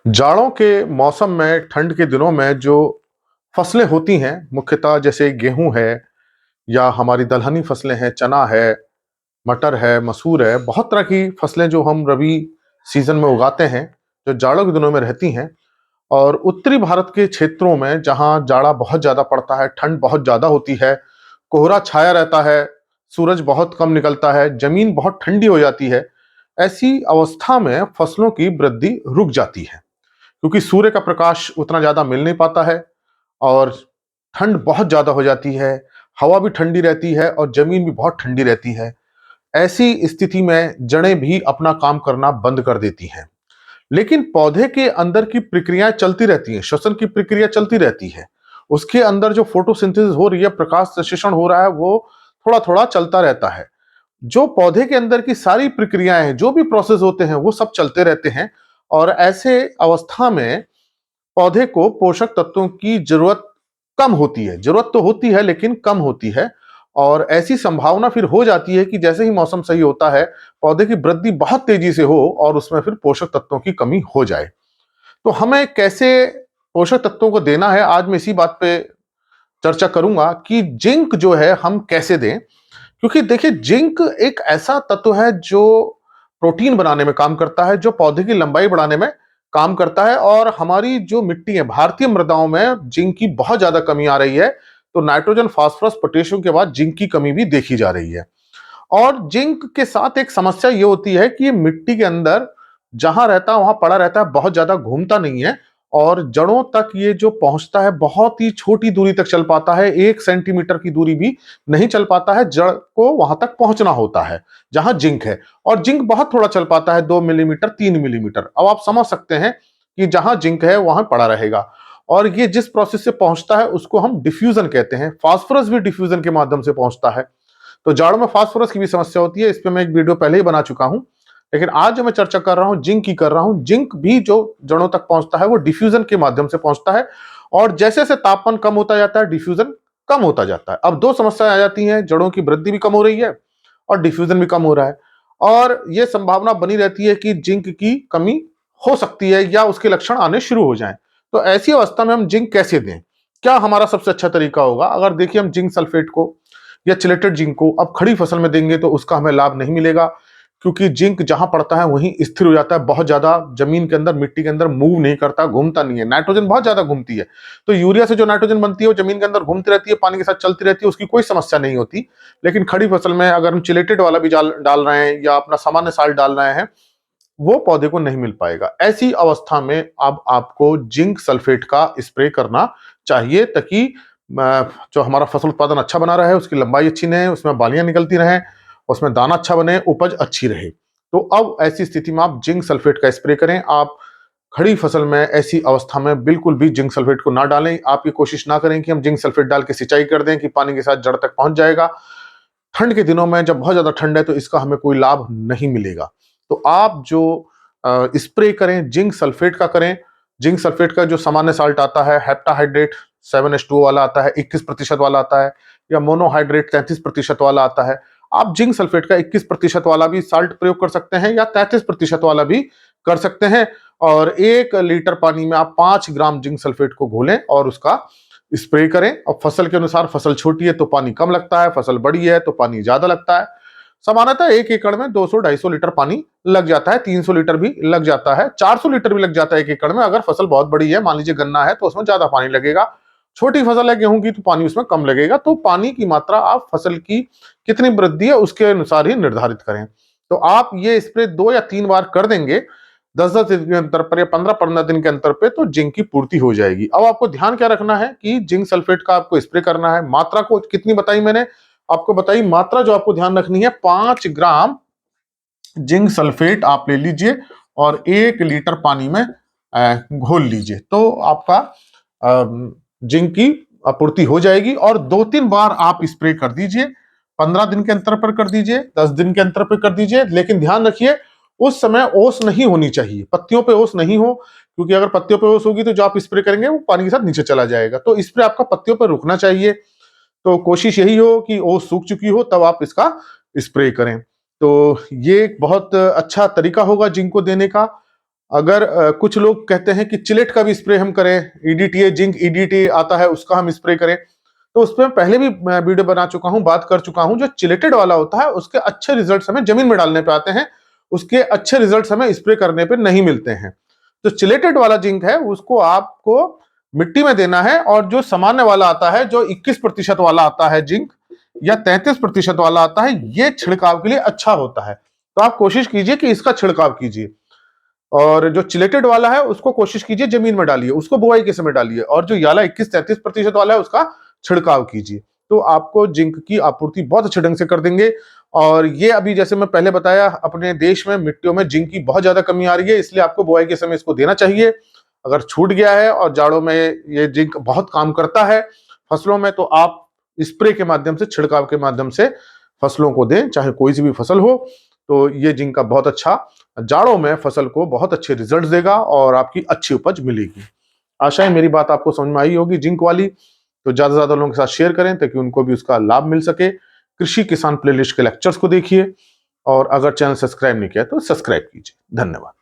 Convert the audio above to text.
जाड़ों के मौसम में, ठंड के दिनों में जो फसलें होती हैं, मुख्यतः जैसे गेहूँ है या हमारी दलहनी फसलें हैं, चना है, मटर है, मसूर है, बहुत तरह की फसलें जो हम रबी सीज़न में उगाते हैं, जो जाड़ों के दिनों में रहती हैं। और उत्तरी भारत के क्षेत्रों में जहाँ जाड़ा बहुत ज़्यादा पड़ता है, ठंड बहुत ज़्यादा होती है, कोहरा छाया रहता है, सूरज बहुत कम निकलता है, ज़मीन बहुत ठंडी हो जाती है। ऐसी अवस्था में फसलों की वृद्धि रुक जाती है। क्योंकि सूर्य का प्रकाश उतना ज़्यादा मिल नहीं पाता है और ठंड बहुत ज़्यादा हो जाती है, हवा भी ठंडी रहती है और ज़मीन भी बहुत ठंडी रहती है। ऐसी स्थिति में जड़ें भी अपना काम करना बंद कर देती हैं। लेकिन पौधे के अंदर की प्रक्रियाएँ चलती रहती हैं, श्वसन की प्रक्रिया चलती रहती है। उसके अंदर जो फोटोसिंथेसिस हो रही है, प्रकाश संश्लेषण हो रहा है, वो थोड़ा-थोड़ा चलता रहता है। जो पौधे के अंदर की सारी प्रक्रियाएँ हैं, जो भी प्रोसेस होते हैं, वो सब चलते रहते हैं और ऐसे अवस्था में पौधे को पोषक तत्वों की जरूरत कम होती है। जरूरत तो होती है लेकिन कम होती है और ऐसी संभावना फिर हो जाती है कि जैसे ही मौसम सही होता है, पौधे की वृद्धि बहुत तेजी से हो और उसमें फिर पोषक तत्वों की कमी हो जाए। तो हमें कैसे पोषक तत्वों को देना है, आज मैं इसी बात पे चर्चा करूंगा कि जिंक जो है हम कैसे दें। क्योंकि देखिए, जिंक एक ऐसा तत्व है जो प्रोटीन बनाने में काम करता है, जो पौधे की लंबाई बढ़ाने में काम करता है और हमारी जो मिट्टी है, भारतीय मृदाओं में जिंक की बहुत ज्यादा कमी आ रही है। तो नाइट्रोजन, फास्फोरस, पोटेशियम के बाद जिंक की कमी भी देखी जा रही है। और जिंक के साथ एक समस्या ये होती है कि ये मिट्टी के अंदर जहां रहता है वहां पड़ा रहता है, बहुत ज्यादा घूमता नहीं है और जड़ों तक ये जो पहुंचता है बहुत ही छोटी दूरी तक चल पाता है, 1 सेंटीमीटर की दूरी भी नहीं चल पाता है। जड़ को वहां तक पहुंचना होता है जहां जिंक है, और जिंक बहुत थोड़ा चल पाता है, 2 मिलीमीटर, 3 मिलीमीटर। अब आप समझ सकते हैं कि जहां जिंक है वहां पड़ा रहेगा। और ये जिस प्रोसेस से पहुंचता है उसको हम डिफ्यूजन कहते हैं। फास्फोरस भी डिफ्यूजन के माध्यम से पहुंचता है। तो जाड़ों में फास्फोरस की भी समस्या होती है, इस पे मैं एक वीडियो पहले ही बना चुका हूं। लेकिन आज जो मैं चर्चा कर रहा हूं, जिंक की कर रहा हूं। जिंक भी जो जड़ों तक पहुंचता है वो डिफ्यूजन के माध्यम से पहुंचता है और जैसे जैसे तापमान कम होता जाता है, डिफ्यूजन कम होता जाता है। अब दो समस्याएं आ जाती हैं, जड़ों की वृद्धि भी कम हो रही है और डिफ्यूजन भी कम हो रहा है और यह संभावना बनी रहती है कि जिंक की कमी हो सकती है या उसके लक्षण आने शुरू हो जाएं। तो ऐसी अवस्था में हम जिंक कैसे दें? क्या हमारा सबसे अच्छा तरीका होगा? अगर देखिए, हम जिंक सल्फेट को या चिलेटेड जिंक को अब खड़ी फसल में देंगे तो उसका हमें लाभ नहीं मिलेगा, क्योंकि जिंक जहां पड़ता है वहीं स्थिर हो जाता है, बहुत ज्यादा जमीन के अंदर, मिट्टी के अंदर मूव नहीं करता, घूमता नहीं है। नाइट्रोजन बहुत ज्यादा घूमती है, तो यूरिया से जो नाइट्रोजन बनती है वो जमीन के अंदर घूमती रहती है, पानी के साथ चलती रहती है, उसकी कोई समस्या नहीं होती। लेकिन खड़ी फसल में अगर हम चिलेटेड वाला भी डाल रहे हैं या अपना सामान्य साल डाल रहे हैं, वो पौधे को नहीं मिल पाएगा। ऐसी अवस्था में अब आपको जिंक सल्फेट का स्प्रे करना चाहिए, ताकि जो हमारा फसल उत्पादन अच्छा बना रहे, उसकी लंबाई अच्छी रहे, उसमें बालियां निकलती रहें, उसमें दाना अच्छा बने, उपज अच्छी रहे। तो अब ऐसी स्थिति में आप जिंक सल्फेट का स्प्रे करें। आप खड़ी फसल में ऐसी अवस्था में बिल्कुल भी जिंक सल्फेट को ना डालें। आप ये कोशिश ना करें कि हम जिंक सल्फेट डाल के सिंचाई कर दें कि पानी के साथ जड़ तक पहुंच जाएगा। ठंड के दिनों में जब बहुत ज्यादा ठंड है तो इसका हमें कोई लाभ नहीं मिलेगा। तो आप जो स्प्रे करें, जिंक सल्फेट का करें। जिंक सल्फेट का जो सामान्य साल्ट आता है, हेप्टाहाइड्रेट 7H2O वाला आता है, 21% वाला आता है, या मोनोहाइड्रेट 33% वाला आता है। आप जिंक सल्फेट का 21% वाला भी साल्ट प्रयोग कर सकते हैं या 33% वाला भी कर सकते हैं। और 1 लीटर पानी में आप 5 ग्राम जिंक सल्फेट को घोलें और उसका स्प्रे करें। और फसल के अनुसार, फसल छोटी है तो पानी कम लगता है, फसल बड़ी है तो पानी ज्यादा लगता है। सामान्यतः 1 एकड़ में 200-250 लीटर पानी लग जाता है, 300 लीटर भी लग जाता है, 400 लीटर भी लग जाता है 1 एकड़ में। अगर फसल बहुत बड़ी है, मान लीजिए गन्ना है, तो उसमें ज्यादा पानी लगेगा। छोटी फसल है गेहूं की, तो पानी उसमें कम लगेगा। तो पानी की मात्रा आप फसल की कितनी वृद्धि है उसके अनुसार ही निर्धारित करें। तो आप ये स्प्रे 2 या 3 बार कर देंगे 10-10 दिन के अंतर पर या 15-15 दिन के अंतर पे, तो जिंक की पूर्ति हो जाएगी। अब आपको ध्यान क्या रखना है कि जिंक सल्फेट का आपको स्प्रे करना है। मात्रा को कितनी बताई मैंने आपको बताई, मात्रा जो आपको ध्यान रखनी है, 5 ग्राम जिंक सल्फेट आप ले लीजिए और 1 लीटर पानी में घोल लीजिए, तो आपका जिंक की आपूर्ति हो जाएगी। और 2-3 बार आप स्प्रे कर दीजिए, 15 दिन के अंतर पर कर दीजिए, 10 दिन के अंतर पर कर दीजिए। लेकिन ध्यान रखिए, उस समय ओस नहीं होनी चाहिए, पत्तियों पे ओस नहीं हो, क्योंकि अगर पत्तियों पे ओस होगी तो जो आप स्प्रे करेंगे वो पानी के साथ नीचे चला जाएगा। तो स्प्रे आपका पत्तियों पर रुकना चाहिए। तो कोशिश यही हो कि ओस सूख चुकी हो तब आप इसका स्प्रे करें। तो ये एक बहुत अच्छा तरीका होगा जिंक को देने का। अगर कुछ लोग कहते हैं कि चिलेट का भी स्प्रे हम करें, ईडीटीए, जिंक ईडीटी आता है उसका हम स्प्रे करें, तो उस पर पहले भी मैं वीडियो बना चुका हूं, बात कर चुका हूं। जो चिलेटेड वाला होता है उसके अच्छे रिजल्ट्स हमें जमीन में डालने पे आते हैं, उसके अच्छे रिजल्ट्स हमें स्प्रे करने पे नहीं मिलते हैं। तो चिलेटेड वाला जिंक है उसको आपको मिट्टी में देना है, और जो सामान्य वाला आता है, जो 21% वाला आता है जिंक, या 33% वाला आता है, ये छिड़काव के लिए अच्छा होता है। तो आप कोशिश कीजिए कि इसका छिड़काव कीजिए, और जो चिलेटेड वाला है उसको कोशिश कीजिए जमीन में डालिए, उसको बुआई के समय डालिए, और जो याला 21-33% वाला है उसका छिड़काव कीजिए। तो आपको जिंक की आपूर्ति बहुत अच्छे ढंग से कर देंगे। और ये अभी जैसे मैं पहले बताया, अपने देश में मिट्टियों में जिंक की बहुत ज्यादा कमी आ रही है, इसलिए आपको बुआई के समय इसको देना चाहिए। अगर छूट गया है और जाड़ों में ये जिंक बहुत काम करता है फसलों में, तो आप स्प्रे के माध्यम से, छिड़काव के माध्यम से फसलों को दें, चाहे कोई सी भी फसल हो। तो ये जिंक का बहुत अच्छा, जाड़ों में फसल को बहुत अच्छे रिजल्ट देगा और आपकी अच्छी उपज मिलेगी। आशा है मेरी बात आपको समझ में आई होगी जिंक वाली। तो ज्यादा से ज्यादा लोगों के साथ शेयर करें ताकि उनको भी उसका लाभ मिल सके। कृषि किसान प्लेलिस्ट के लेक्चर्स को देखिए, और अगर चैनल सब्सक्राइब नहीं किया तो सब्सक्राइब कीजिए। धन्यवाद।